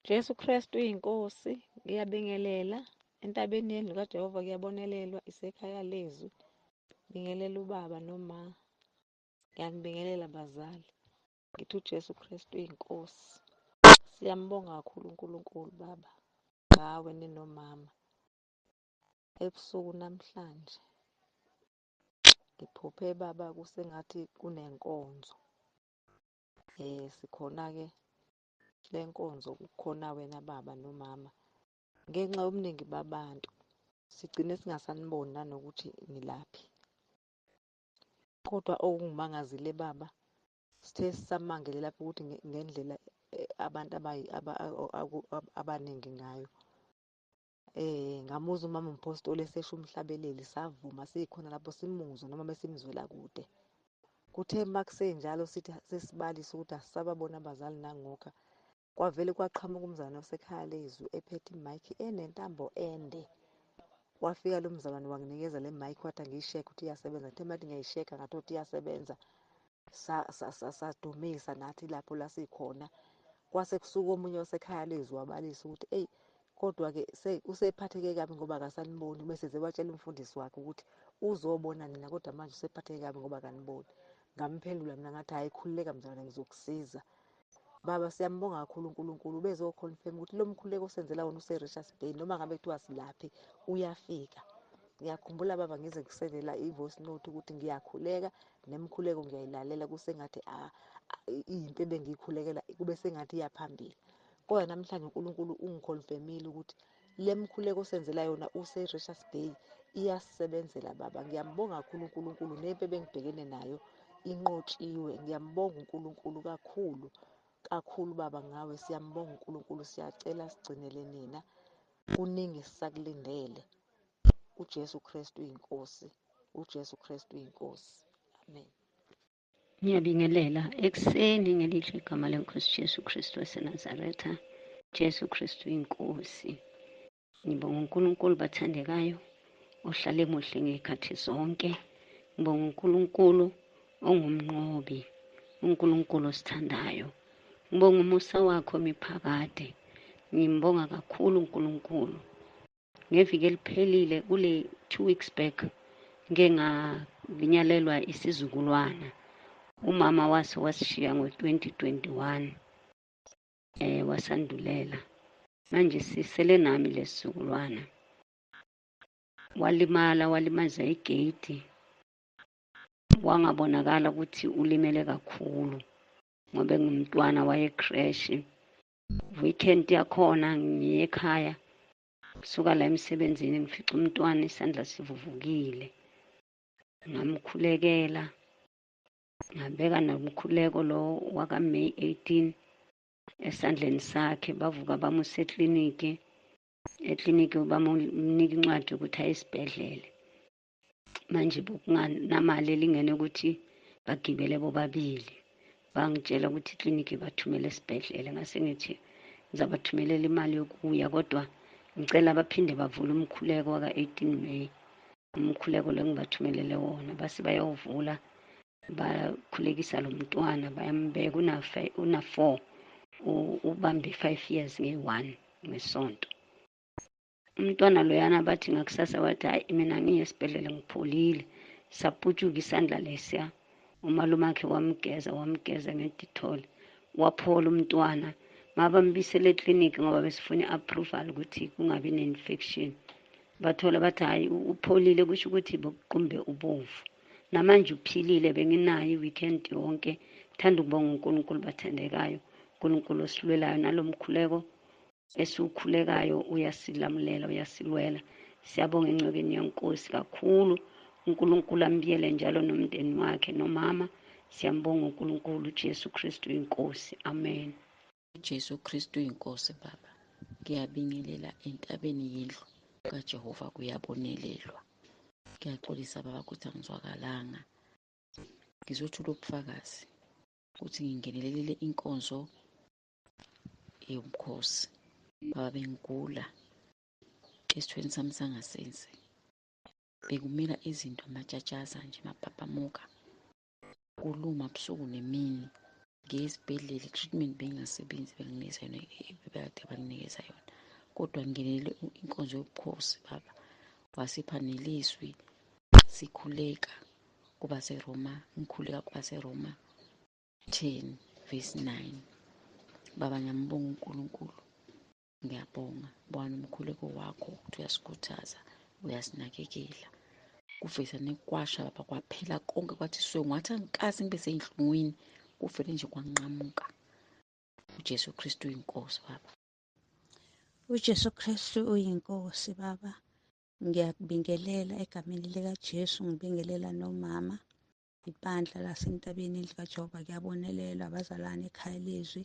Jesu Kristu uyinkosi, ngiyabingelela entabeni yendlu kaJehova kuyabonelelwa isekhaya lezwi. Bingelela ubaba noma ngiyakubingelela bazali. Ngithi uJesu Kristu uyinkosi. Siyambonga kakhulu uNkulunkulu Baba ngawe ninomama. Ebusuku namhlanje ngiphuphe Baba kusengathi kunenkonzo. Sikhona-ke le nkonzo kukhona wena baba nomama. Ngenxa yobuningi babantu sigcine singasaniboni nanokuthi nilaphi. Kodwa okungimangazile baba, sithe sisamangele lapho ukuthi ngendlela abantu abaningi ngayo. Ngamuza umama umpostoli esesho umhlabeleli, savuma sikhona lapho simuzwa noma besimzwela kude. Kuthe makusenjalo sithi sesibalisa ukuthi asisababona abazali nangokha. Kwavele kwaqhamuka umzalwane wasekhaya lezwi ephethe imayikhi enentambo ende. Wafika lo mzalwane wanginikeza le mayikhi wathi angiyishekhe ukuthi iyasebenza. Ngithe mathi ngiyayishekha ngathothi iyasebenza. Sadumisa nathi lapho la sikhona. Kwase kusuka omunye wasekhaya lezwi wabalisa ukuthi kodwa-ke usephatheke kabi ngoba akasaniboni. Bese watshela umfundisi wakhe ukuthi uzobona nina kodwa manje usephatheke kabi ngoba akaniboni. Ngamphendula mina ngathi hhayi, khululeka mzalwane, ngizokusiza. Baba siyambonga kakhulu uNkulunkulu bezokhonfirm ukuthi lo mkhuleko osenzela wona use-Richards Bay noma ngabe kuthiwa silaphi uyafika. Ngiyakhumbula baba ngize ngisendela i-voice note ukuthi ngiyakhuleka nemkhuleko ngiyayilalela kusengathi into ebengiyikhulekela kube sengathi iyaphambili. Kodwa namhlanje uNkulunkulu ungikhonfirmile ukuthi le mkhuleko osenzela yona use-Richards Bay iyasisebenzela baba. Ngiyambonga kakhulu uNkulunkulu nempi ebengibhekene nayo inqotshiwe. Ngiyambonga uNkulunkulu kakhulu baba ngawe. Siyambonga uNkulunkulu, siyacela sigcinele nina. Kuningi sisakulindele. uJesu Kristu uyinkosi. uJesu Kristu uyinkosi. Amen. Ngiyabingelela ekuseni ngelihle igama lenkosi Jesu Kristu waseNazaretha. Jesu Kristu inkosi. Ngibonga uNkulunkulu bathandekayo ohlale muhle ngezikhathi zonke. Ngibonga uNkulunkulu ongumnqobi, uNkulunkulu osithandayo. Ngibonga umusa wakho miphakade. Ngimbonga kakhulu uNkulunkulu. Ngeviki eliphelile kule 2 weeks back ngeke ngabinyalelwa isizukulwana. Umama wasishiya ngo-2021 wasandulela. Manje sisele nami lesizukulwana. Walimaza igate. Wangabonakala ukuthi ulimele kakhulu ngoba ngumntwana wayecrash. Weekend yakhona ngiye ekhaya. Suka la emsebenzini ngifica umntwana isandla sivuvukile. Ngamkhulekela. Ngabeka nomkhuleko lo waka May 18 esandleni sakhe. Bavuka bamuse ekliniki. Ekliniki bamnika incwadi ukuthi aye esibhedlela. Manje bokunganamali elingene ukuthi bagibele bobabili. Bangitshela ukuthi ikliniki bathumele esibhedlela. Ngase ngithi ngizabathumelela imali yokuya, kodwa ngicela baphinde bavule umkhuleko waka 18 May. Umkhuleko lo ngibathumelele wona. Base bayawuvula bakhulekisa lo mntwana, bayambeka una 4 ubambe 5 years nge-1 ngesonto. Umntwana loyana bathi ngakusasa wathi hayi mina ngiye esibhedlela ngipholile. Saputshuka isandla lesiya. Umalumakhe wamgeza ngeDettol. Waphola umntwana. Mabambisele ekliniki ngoba besifuna approval ukuthi kungabi ne-infection. Bathola bathi hayi upholile, kusho ukuthi bokuqumbe ubovu. Namanje uphilile. Benginayo i-weekend yonke. Thanda ukubonga uNkulunkulu bathandekayo. uNkulunkulu osilwelayo nalo mkhuleko esiwukhulekayo uyasilamulela, uyasilwela. Siyabonga engcwekeni yenkosi kakhulu. uNkulunkulu ambiyele njalo nomndeni wakhe nomama. Siyambonga uNkulunkulu. Jesu Kristu inkosi. Amen. uJesu Kristu inkosi baba. Ngiyabingelela entabeni yendlu kaJehova kuyabonelelwa. Ngiyaxolisa baba ukuthi angizwakalanga. Ngizothula ubufakazi ukuthi ngingenelelile inkonzo yomkhosi. Baba bengigula esithweni sami sangasense. Bekumila izinto amatshatshaza nje maphapamuka. Kuluma busuku nemini. ngiye esibhedlela i-treatment bengingasebenzi, benginikeza yona bebekade banginikeza yona. Kodwa ngingenele inkonzo yobukhosi baba, wasipha nelizwi sikhuleka kuba seRoma, ngikhuleka kuba seRoma 10:9. Baba, ngiyambonga uNkulunkulu, ngiyabonga Bwana umkhuleko wakho ukuthi uyasikhuthaza, uyasinakekela. Kuveza nekwasha baba, kwaphela konke, kwathi ngathi angikaze ngibe seyinhlungwini, kuvele nje kwanqamuka. uJesu Kristu uyinkosi baba. uJesu Kristu uyinkosi baba. Ngiyakubingelela egameni likaJesu, ngibingelela nomama, ibandla lasentabeni likaJehova kuyabonelela, abazalwane ekhaya lezwi.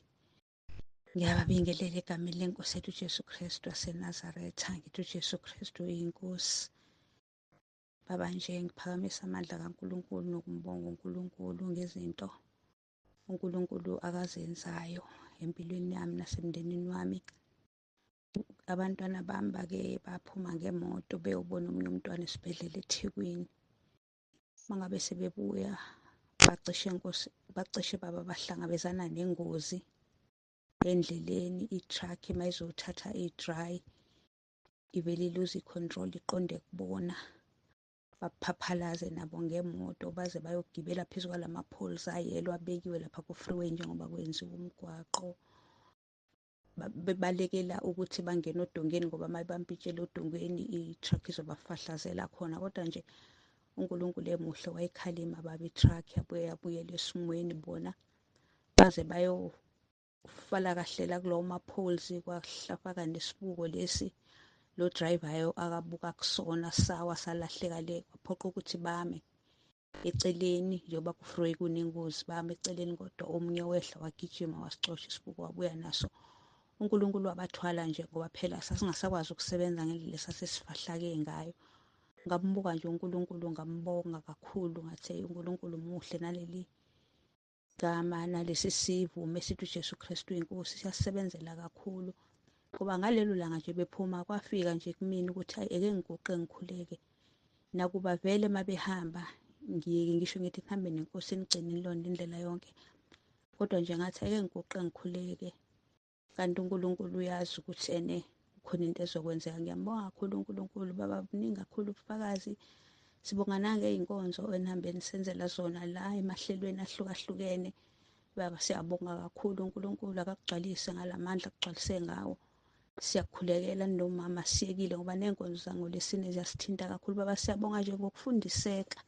Ngiyababingelela egameni lenkosi yethu uJesu Kristu waseNazaretha. Ngithi uJesu Kristu uyinkosi. Baba, nje ngiphakamisa amandla kaNkulunkulu nokumbonga uNkulunkulu ngezinto uNkulunkulu akazenzayo empilweni yami nasemndenini wami. Abantwana bami bake baphuma ngemoto beyobona omunye umntwana esibhedlela eThekwini. Mangabe sebebuya bacishe baba bahlangabezana nengozi endleleni. I-truck mayizothatha i-dry ivele iluze i-control iqonde kubona, baphaphalaze nabo ngemoto baze bayogibela phezu kwalama-poles ayellow abekiwe lapha ku-freeway njengoba kwenziwa umgwaqo. Bebalekela ukuthi bangene odongeni ngoba mayibampitshela odongeni i-truck izobafahlazela khona. Kodwa nje uNkulunkulu emuhle, wayikhalima baba i-truck yabuyela esimweni. Bona baze bayofala kahlela kulowo ma-poles, kwahlafaka nesibuko lesi lo driver akabuka kusona, sawa salahleka le, kwaphoqa ukuthi bame eceleni njengoba ku-freeway kunengozi, bame eceleni. Kodwa omunye wehla wagijima wasixosha isibuko wabuya naso. uNkulunkulu wabathwala nje ngoba phela sasingasakwazi ukusebenza ngendlela esasesifahlake ngayo. Ngambuka nje uNkulunkulu, ngambonga kakhulu, ngathi uNkulunkulu muhle. Naleli gama nalesi sivume sithi uJesu Kristu inkosi siyasebenzela kakhulu, ngoba ngalelo langa nje bephuma kwafika nje kumina ukuthi hayi eke ngiguqe ngikhuleke. Nakuba vele mabehamba ngiyeke ngisho ngithi kuhambe nenkosi enigcine nilonde indlela yonke, kodwa nje ngathi ake ngiguqe ngikhuleke. Kanti uNkulunkulu uyazi ukuthi khona into ezokwenzeka. Ngiyambonga kakhulu uNkulunkulu baba, buningi kakhulu ubufakazi. Sibonga nangey'nkonzo enihambeni senzela zona la emahlelweni ahlukahlukene. Baba, siyabonga kakhulu uNkulunkulu, akakugcwalise ngalamandla akugcwalise ngawo. Siyakhulekela nomama siyekile ngoba ney'nkonzo zangoLwesine ziyasithinta kakhulu. Baba, siyabonga nje ngokufundiseka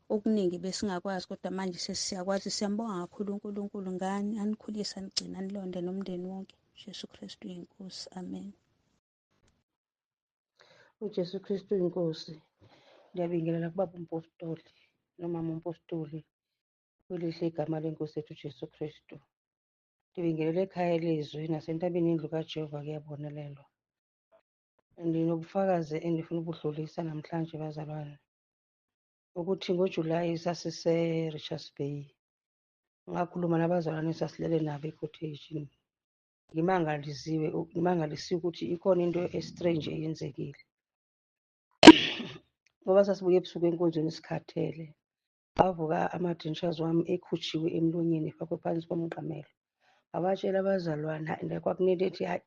okuningi besingakwazi, kodwa manje sesiyakwazi. Siyambonga kakhulu uNkulunkulu. Ngani anikhulisa, nigcina nilonde nomndeni wonke. Jesu Kristu yinkosi, amen. uJesu Kristu inkosi. Ngiyabingelela kubaba umpostoli nomama umpostoli, kwelihle igama lenkosi yethu uJesu Kristu. Ngibingelela ekhaya lezwi nasentabeni yendlu kaJehova kuyabonelelwa. Ndinobufakazi endifuna ubudlulisa namhlanje bazalwane, ukuthi ngoJulayi sasise-Richards Bay. Ngakhuluma nabazalwane sasilele nabo e-cottage. Ngimangalisiwe ukuthi ikhona into estrange eyenzekile. Ngoba sasibuye ebusuku enkonzweni sikhathele, avuka ama-dentures wami ekhutshiwe emlonyeni efakwe phansi komqamelo. Abatshela abazalwane and kwakumele ethi hayi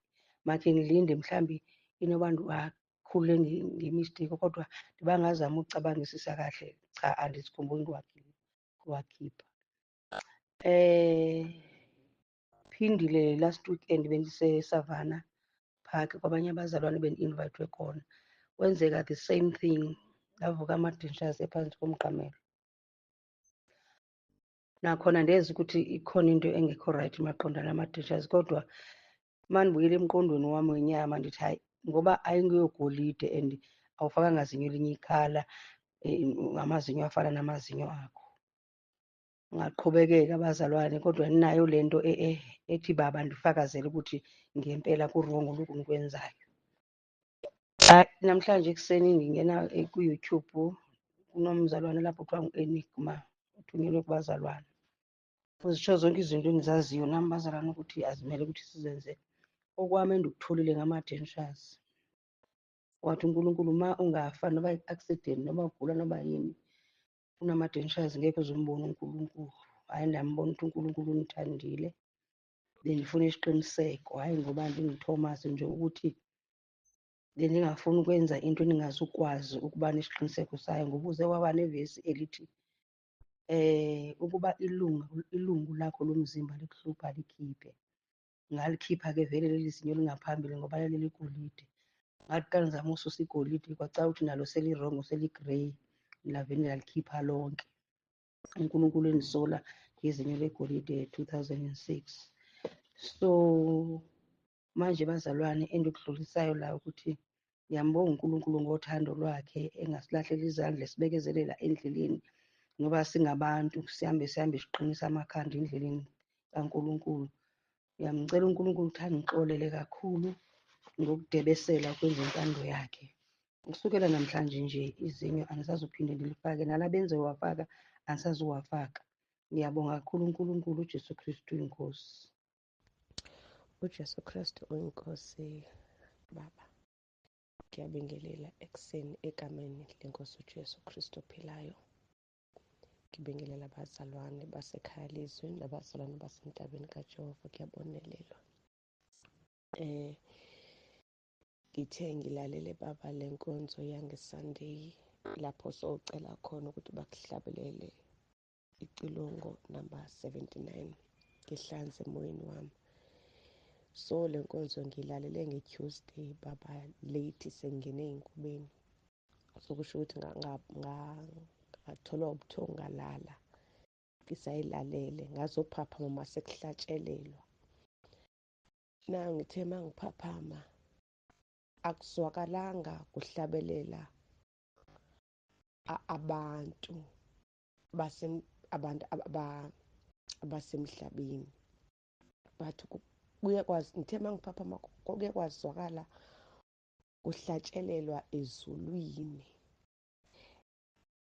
makhe ngilinde mhlambi inoba ndiwakhule ngemisteyiko, kodwa ndibangazama ukucabangisisa kahle. Cha, andizikhumbuli ngiwakhipha. Phindile last weekend bendise-Savannah Park kwabanye abazalwane bendi-invitwe khona. Kwenzeka the same thing, ngavuka ama-dentures ephansi komqamelo. Nakhona ndezi ukuthi ikhona into engekho right maqondana nama-dentures, kodwa mandibuyela emqondweni wami wenyama ndithi hayi, ngoba ayingeyogolide and awufakanga zinyo elinye ikhala, amazinyo afana namazinyo akho. Ngaqhubekeka abazalwane, kodwa ninayo le nto ethi baba ndifakazele ukuthi ngempela kurongo lokhu ngikwenzayo. Namhlanje ekuseni ngingena ku-YouTube, kunomzalwane lapho kuthiwa ngu-Enigma, uthunyelwe kubazalwane. Uzitsho zonke izinto engizaziyo nami bazalwane ukuthi azimele ukuthi sizenze. Okwami endikutholile ngama-dentures. Wathi uNkulunkulu ma ungafa noba yi-accident noba ugula noba yini, unama-dentures ngeke uze umbone uNkulunkulu. hhayi ndambona ukuthi uNkulunkulu ungithandile. Bendifuna isiqiniseko, hhayi ngoba ndinguThomas nje, ukuthi bendingafuni ukwenza into endingazukwazi ukuba nesiqiniseko sayo, ngoba uze waba nevesi elithi ukuba ilungu lakho lomzimba likuhlupha likhiphe. Ngalikhipha ke vele leli zinyo lingaphambili ngoba laliligolide. Ngathi xa ndizama ususa igolide kwacaca ukuthi nalo selirongo, seligrey. Lavele lalikhipha lonke. uNkulunkulu endisola ngezinyo legolide 2006. So manje bazalwane, endikudlulisayo la ukuthi ngiyambonga uNkulunkulu ngothando lwakhe engasilahleli izandla, sibekezelela endleleni, ngoba singabantu sihambe siqinisa amakhanda endleleni kaNkulunkulu. Ngiyamcela uNkulunkulu ukuthi angixolele kakhulu ngokudebesela ukwenza intando yakhe. Kusukela namhlanje nje izinyo angisazuphinde ndilifake, nala benze wafaka angisazuwafaka. Ngiyabonga kakhulu uNkulunkulu. uJesu Kristu inkosi. uJesu Kristu uyinkosi. Baba, ngiyabingelela ekuseni egameni lenkosi uJesu Kristu ophilayo. Ngibingelela abazalwane basekhaya lizwi nabazalwane basentabeni kaJehova. Kuyabonelelwa. Ngithe ngilalele baba le nkonzo yangeSunday lapho sowucela khona ukuthi bakuhlabelele icilongo number 79 ngihlanze emoyeni wami. So le nkonzo ngilalele ngeTuesday baba late sengene ey'nkubeni, sokusho ukuthi ngatholwa ubuthongo ngalala ngisayilalele, ngazophaphama uma sekuhlatshelelwa. Na ngithe uma ngiphaphama akuzwakalanga kuhlabelela abantu abasemhlabeni, but ngithe uma ngiphaphama kuke kwazwakala kuhlatshelelwa ezulwini,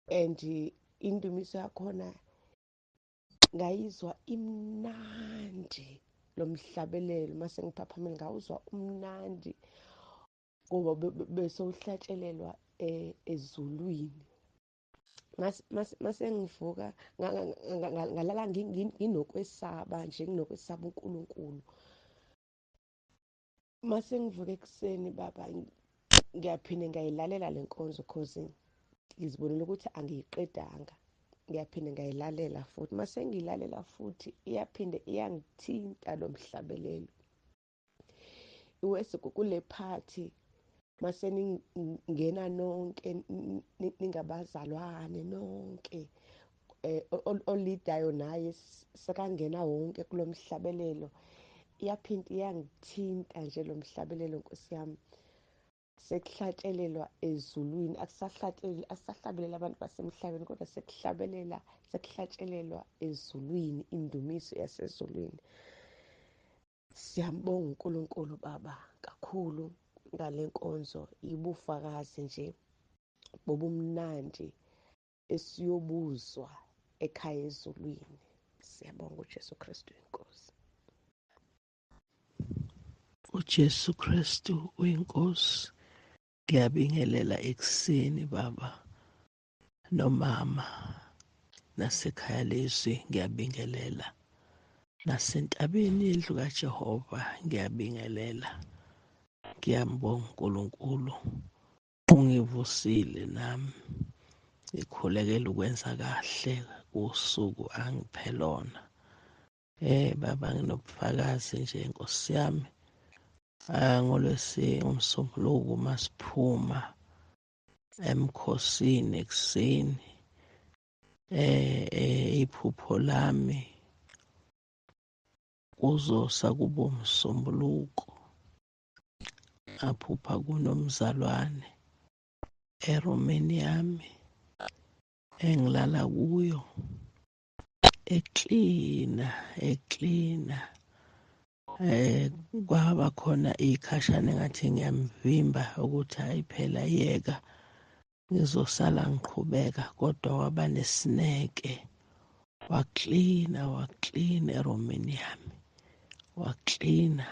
and indumiso yakhona ngayizwa imnandi. Lo mhlabelelo mase ngiphaphamile ngawuzwa umnandi ngoba besowuhlatshelelwa ezulwini. Mase ngivuka ngalala nginokwesaba nje, nginokwesaba uNkulunkulu. Mase ngivuka ekuseni baba ngiyaphinde ngayilalela le nkonzo cause ngizibonela ukuthi angiyiqedanga. Ngiyaphinde ngayilalela futhi. Mase ngiyilalela futhi iyaphinde iyangithinta lo mhlabelelo. Iwese kule phathi mase ningena nonke ningabazalwane nonke, olidayo naye sekangena wonke kulo mhlabelelo. Iyaphinde iyangithinta nje lo mhlabelelo, Nkosi yami. Sekuhlatshelelwa ezulwini, akusahlabeleli abantu basemhlabeni kodwa sekuhlatshelelwa ezulwini, indumiso yasezulwini. Siyambonga uNkulunkulu baba kakhulu ngale nkonzo, ibufakazi nje bobumnandi esiyobuzwa ekhaya ezulwini. Siyabonga uJesu Kristu inkosi. uJesu Kristu uyinkosi. Ngiyabingelela ekuseni baba nomama nasekhaya lizwi, ngiyabingelela nasentabeni yendlu kaJehova, ngiyabingelela. Ngiyambonga uNkulunkulu, ungivusile nami ngikhulekela ukwenza kahle usuku angiphe lona. Baba, nginobufakazi nje Nkosi yami. Ngomsombuluko masiphuma emkhosini ekuseni, iphupho lami kuzosa kubo umsombuluko. Aphupha kunomzalwane eromeni yami engilala kuyo, eklina. Kwaba khona ikhashana engathi ngiyamvimba ukuthi hayi phela yeka, ngizosala ngiqhubeka, kodwa waba nesineke, waklina eromeni yami, waklina,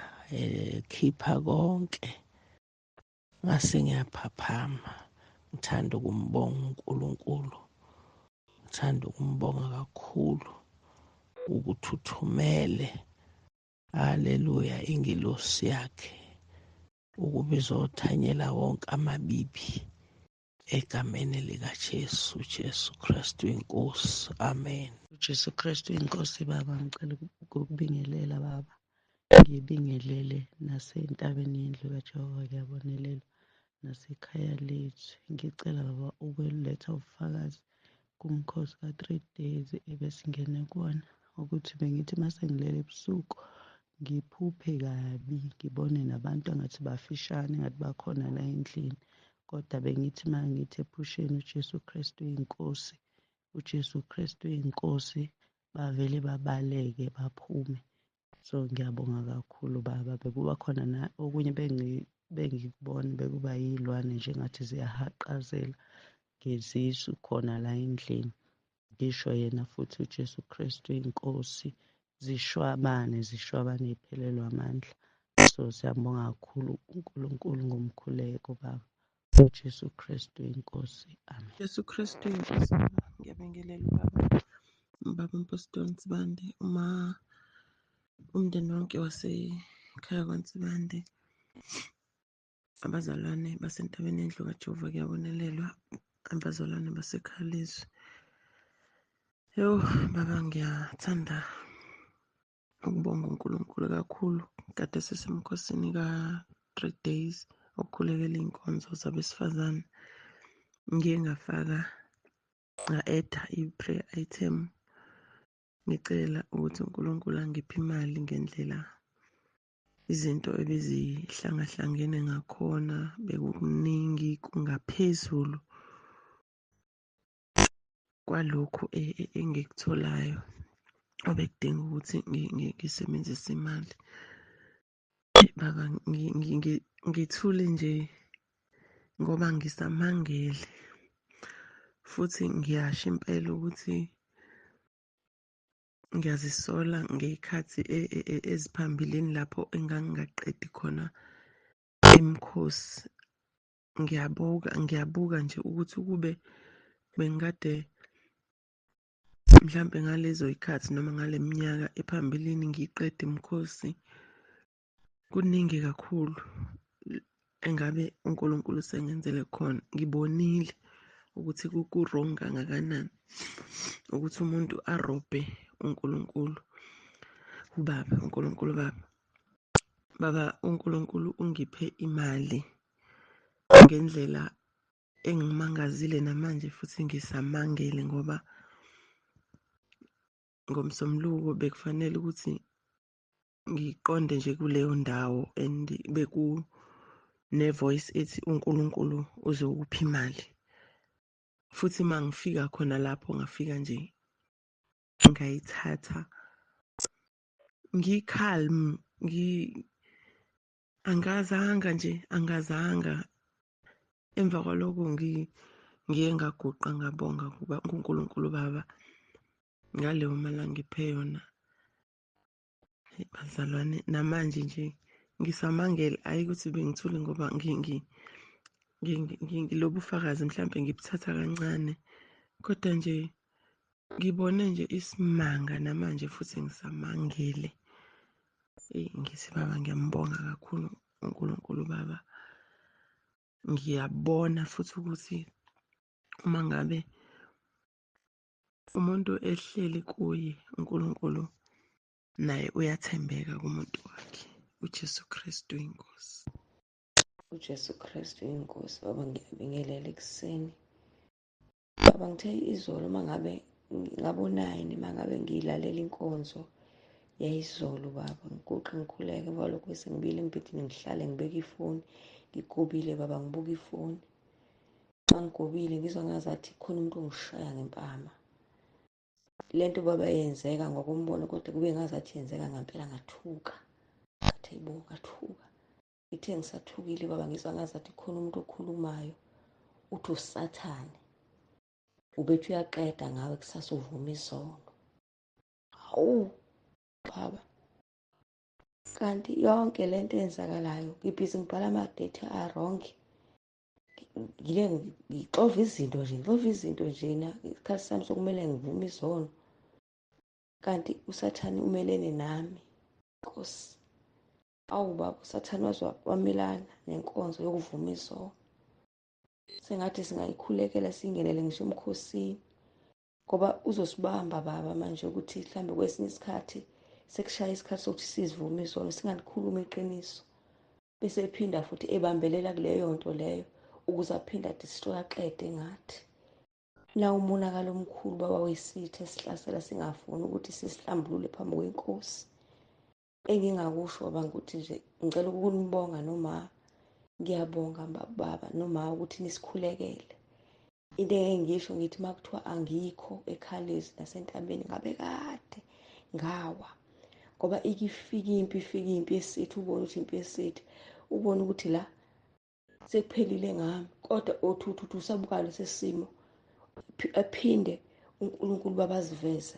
khipha konke. Ngase ngiyaphaphama. Ngithanda ukumbonga uNkulunkulu, ngithanda ukumbonga kakhulu ukuthuthumele, haleluya, ingilosi yakhe ukuba izothanyela wonke amabibi egameni likaJesu, Jesu Kristu inkosi, amen. uJesu Kristu inkosi Baba, ngicela ukukubingelela Baba, ngibingelele nasentabeni yendlu kaJehova kuyabonelela, nasekhaya lethu. Ngicela Baba ukweletha ubufakazi kumkhosi ka-3 days ebesingene kuwona, ukuthi bengithi uma sengilele ebusuku ngiphuphe kabi, ngibone nabantu engathi bafishane, engathi bakhona la endlini, kodwa bengithi uma ngithi ephusheni uJesu Kristu inkosi, uJesu Kristu inkosi, bavele babaleke baphume. So ngiyabonga kakhulu Baba. Bekuba khona okunye bengikubona bekuba yilwane nje ngathi ziyahaqazela ngezisu khona la endlini. Ngisho yena futhi uJesu Kristu inkosi, zishwabane iphelelwa amandla. So siyambonga kakhulu uNkulunkulu ngomkhuleko Baba, uJesu Kristu inkosi, amen. Jesu Kristu inkosi Baba, ngiyabingelela ubaba uMpostoli Nsibande, umndeni wonke wasekhaya kwaNsibande, abazalwane basentabeni yendlu kaJehova kuyabonelelwa, abazalwane baseKhalezwi. Baba, ngiyathanda ukubonga uNkulunkulu kakhulu. Kade sisemkhosini ka-3 days okukhulekela iy'nkonzo zabesifazane. Ngiye nga-eda i-prayer item ngicela ukuthi uNkulunkulu angiphe imali ngendlela izinto ebezihlangahlangene ngakhona, bekukuningi kungaphezulu kwalokhu engikutholayo obekudinga ukuthi ngisebenzise imali. Baba, ngithule nje ngoba ngisamangele, futhi ngiyasho impela ukuthi ngiyazisola ngey'khathi eziphambilini lapho engangingaqedi khona imikhosi. Ngiyabuka nje ukuthi ukube bengikade mhlampe ngalezo y'khathi noma ngale minyaka ephambilini ngiyiqeda imikhosi, kuningi kakhulu engabe uNkulunkulu sengenzele khona. Ngibonile ukuthi ku-wrong kangakanani ukuthi umuntu arobhe uNkulunkulu ubaba, uNkulunkulu Baba. Baba, uNkulunkulu ungiphe imali ngendlela engimangazile namanje futhi ngisamangele, ngoba ngomsombuluko bekufanele ukuthi ngiqonde nje kuleyo ndawo and bekune-voice ethi uNkulunkulu uzokupha imali. Futhi uma ngifika khona lapho ngafika nje ngayithatha ngikhalm, angazanga. Emva kwalokho ngiye ngaguqa ngabonga kuNkulunkulu Baba ngaleyo mali angiphe yona. Bazalwane, namanje nje ngisamangele, hhayi ukuthi bengithule ngoba lobu bufakazi mhlampe ngibuthatha kancane, kodwa nje ngibone nje isimanga namanje futhi ngisamangele. Ngithi Baba, ngiyambonga kakhulu uNkulunkulu Baba. Ngiyabona futhi ukuthi uma ngabe umuntu ehleli kuye uNkulunkulu, naye uyathembeka kumuntu wakhe. uJesu Kristu inkosi. uJesu Kristu inkosi. Baba, ngiyabingelela ekuseni. Baba, ngithe izolo uma ngabe ngabo-9 uma ngabe ngiyilalela inkonzo yayizolo Baba, ngiguqe ngikhuleke emva kwalokho bese ngibile embhedeni ngihlale ngibeke ifoni, ngigobile Baba, ngibuka ifoni. Uma ngigobile ngizwa ngazathi khona umuntu ongishaya ngempama. Lento Baba yenzeka ngokombono, kodwa kube ngazathi yenzeka ngempela, ngathuka. Ngathi hayibo, ngathuka. Ngithe ngisathukile Baba, ngizwa ngazathi khona umuntu okhulumayo uthi uSathane, ubethi uyaqeda ngawe kusasa uvuma izono. Hawu Baba, kanti yonke lento eyenzakalayo ngibhizi ngibhala ama-date a-wrong. Ngixova izinto nje, isikhathi sami sokumele ngivume izono. kanti usathane umelene nami. Nkosi, awu baba, usathane wamelana nenkonzo yokuvuma izono. Sengathi singayikhulekela singenele ngisho emkhosini, ngoba uzosibamba baba manje ukuthi mhlambe kwesinye isikhathi sekushaya isikhathi sokuthi sizivume izono, singalikhuluma iqiniso, bese ephinda futhi ebambelela kuleyo nto leyo ukuze aphinde adistroy aqede ngathi. Nawo umonakalo omkhulu baba wesitha esihlasela singafuni ukuthi sisihlambulule phambi kwenkosi. Engingakusho baba ukuthi nje ngicela ukunibonga noma ngiyabonga baba noma ukuthi nisikhulekele. Into engisho ngithi makuthiwa angikho eKhalezi nasentabeni ngabe kade ngawa, ngoba ifika impi yesithi, ubone ukuthi impi yesithi, ubone ukuthi la sekuphelile ngami, kodwa othuthu usabuka lesimo aphinde uNkulunkulu babaziveze,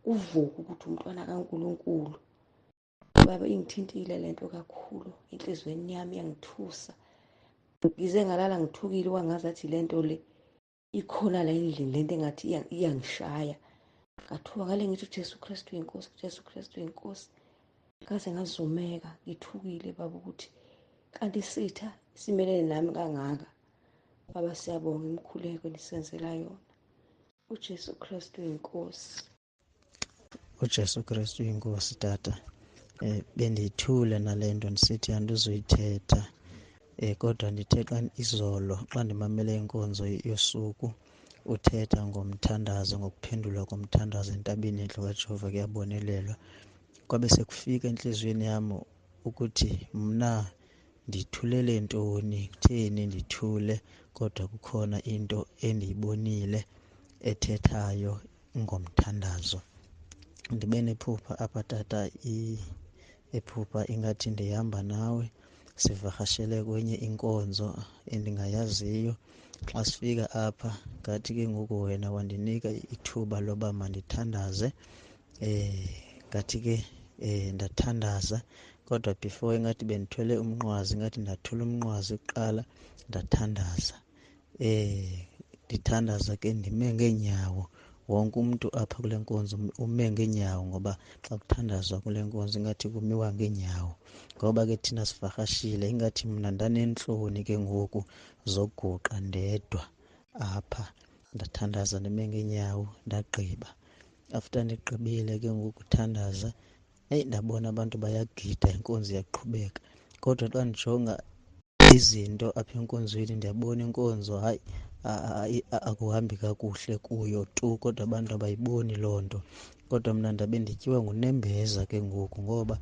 uvuke ukuthi umntwana kaNkulunkulu. Baba, ingithintile lento kakhulu enhlizweni yami, yangithusa. Ngize ngalala ngithukile kwangazathi lento le ikhona la endlini, lento engathi iyangishaya. Ngathuka ngale ngithi uJesu Kristu inkosi, uJesu Kristu inkosi. Ngaze ngazumeka ngithukile baba ukuthi kanti isitha simelene nami kangaka. Baba, siyabonga imikhuleko enisenzela yona. uJesu Kristu inkosi. uJesu Kristu inkosi tata. Bendiyithule nalento ndisithi andizoyithetha, kodwa ndithe xa izolo xa ndimamele inkonzo yosuku uthetha ngomthandazo, ngokuphendulwa komthandazo entabeni yendlu kaJehova kuyabonelelwa, kwabe sekufika entliziyweni yam ukuthi mna ndithulele ntoni, kutheni ndithule, kodwa kukhona into endiyibonile ethethayo ngomthandazo. Ndibe nephupha apha tata, iphupha ingathi ndihamba nawe sivakashele kwenye inkonzo endingayaziyo. Xa sifika apha ngathi ke ngoku wena wandinika ithuba loba mandithandaze, ngathi ke ndathandaza, kodwa before ingathi bendithwele umnqwazi, ngathi ndathula umnqwazi kuqala ndathandaza. Ndithandaza ke ndime ngeenyawo, wonke umntu apha kule nkonzo ume ngeenyawo, ngoba xa kuthandazwa kule nkonzo ingathi kumiwa ngeenyawo. Ngoba ke thina sivakashile, ingathi mna ndaneentloni ke ngoku zokuguqa ndedwa apha. Ndathandaza ndime ngeenyawo ndagqiba. After ndigqibile ke ngoku kuthandaza, ndabona abantu bayagida, inkonzo iyaqhubeka. Kodwa xa ndijonga izinto apha enkonzweni ndiyabona inkonzo hayi akuhambi kakuhle kuyo tu, kodwa abantu abayiboni loo nto. Kodwa mna ndabe ndityiwa ngunembeza ke ngoku, ngoba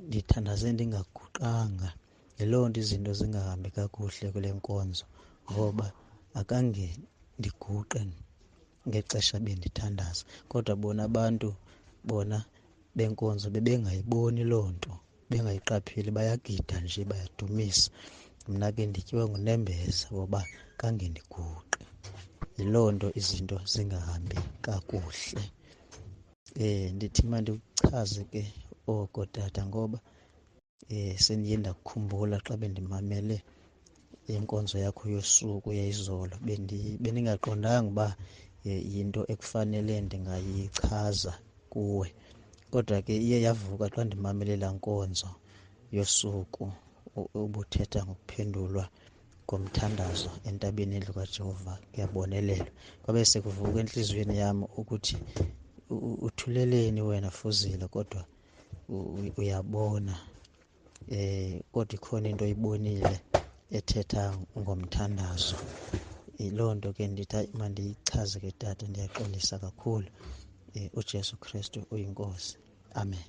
ndithandaze ndingaguqanga. Yiloo nto izinto zingahambi kakuhle kule nkonzo, ngoba akange ndiguqe ngexesha bendithandaza. Kodwa bona abantu bona benkonzo bebengayiboni loo nto, bengayiqapheli, bayagida nje, bayadumisa. Mna ke ndityiwa ngunembeza ngoba kange ndiguqe. Yiloo nto izinto zingahambi kakuhle. Ndithi mandikuchaze ke oko tata, ngoba sendiye ndakukhumbula xa bendimamele inkonzo yakho yosuku yayizolo. Bendingaqondanga uba yinto ekufanele ndingayichaza kuwe, kodwa ke iye yavuka xa ndimamele laa nkonzo yosuku ubuthetha ngokuphendulwa komthandazo entabeni yendlu kaJehova kuyabonelelwa. Kwabe sekuvuka entliziyweni yam ukuthi uthuleleni wena Fuzile, kodwa uyabona, kodwa ikhona into oyibonile ethetha ngomthandazo. Yiloo nto ke ndithi mandiyichaze ke tata, ndiyaxolisa kakhulu. uJesu Kristu uyinkosi. Amen.